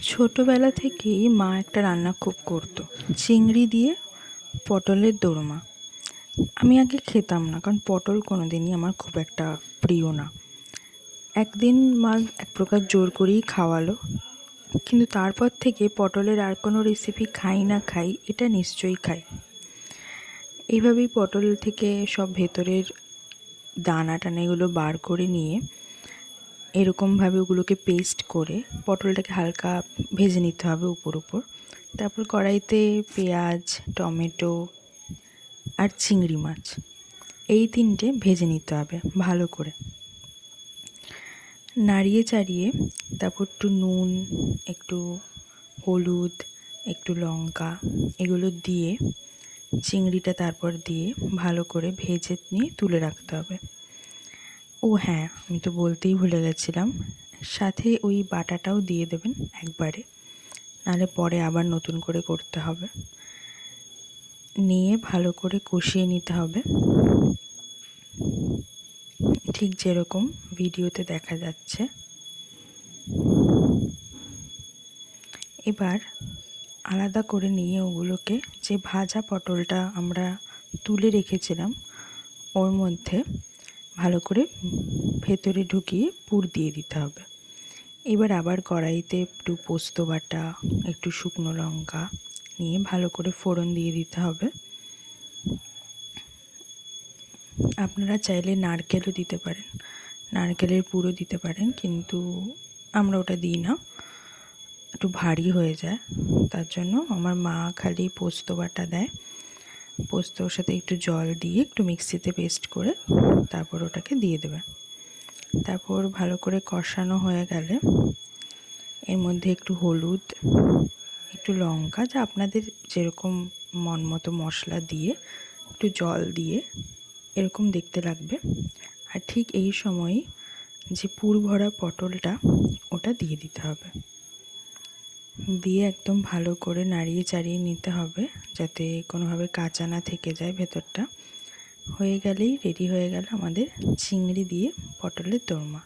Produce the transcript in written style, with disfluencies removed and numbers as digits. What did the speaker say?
ছোটোবেলা থেকেই মা একটা রান্না খুব করতো, চিংড়ি দিয়ে পটলের দোরমা। আমি আগে খেতাম না, কারণ পটল কোনো দিনই আমার খুব একটা প্রিয় না। একদিন মা এক প্রকার জোর করেই খাওয়ালো, কিন্তু তারপর থেকে পটলের আর কোনো রেসিপি খাই না খাই, এটা নিশ্চয়ই খাই। এইভাবেই পটল থেকে সব ভেতরের দানা টানা এগুলো বার করে নিয়ে এরকমভাবে ওগুলোকে পেস্ট করে পটলটাকে হালকা ভেজে নিতে হবে উপর। তারপর কড়াইতে পেঁয়াজ, টমেটো আর চিংড়ি মাছ এই তিনটে ভেজে নিতে হবে ভালো করে, নাড়িয়ে চাড়িয়ে। তারপর একটু নুন, একটু হলুদ, একটু লঙ্কা এগুলো দিয়ে চিংড়িটা তারপর দিয়ে ভালো করে ভেজে নিয়ে তুলে রাখতে হবে। ও হ্যাঁ, আমি তো বলতেই ভুলে গেছিলাম, সাথে ওই বাটাটাও দিয়ে দেবেন একবারে, নাহলে পরে আবার নতুন করে করতে হবে। নিয়ে ভালো করে কষিয়ে নিতে হবে, ঠিক যেরকম ভিডিওতে দেখা যাচ্ছে। এবার আলাদা করে নিয়ে ওগুলোকে, যে ভাজা পটলটা আমরা তুলে রেখেছিলাম ওর মধ্যে ভালো করে ভেতরে ঢুকিয়ে পুর দিয়ে দিতে হবে। এবার আবার কড়াইতে একটু পোস্ত বাটা, একটু শুকনো লঙ্কা নিয়ে ভালো করে ফোড়ন দিয়ে দিতে হবে। আপনারা চাইলে নারকেলও দিতে পারেন, নারকেলের পুরও দিতে পারেন, কিন্তু আমরা ওটা দিই না, একটু ভারী হয়ে যায়। তার জন্য আমার মা খালি পোস্ত বাটা দেয়, পোস্তর সাথে একটু জল দিয়ে একটু মিক্সিতে পেস্ট করে তারপর ওটাকে দিয়ে দেবে। তারপর ভালো করে কষানো হয়ে গেলে এর মধ্যে একটু হলুদ, একটু লঙ্কা, যা আপনাদের যেরকম মন মতো মশলা দিয়ে একটু জল দিয়ে এরকম দেখতে লাগবে। আর ঠিক এই সময়ই যে পুর ভরা পটলটা ওটা দিয়ে দিতে হবে, দিয়ে একদম ভালো করে নাড়িয়ে চাড়িয়ে নিতে হবে যাতে কোনোভাবে কাঁচা না থেকে যায় ভেতরটা। হয়ে গেলেই রেডি হয়ে গেল আমাদের চিংড়ি দিয়ে পটলের দোরমা।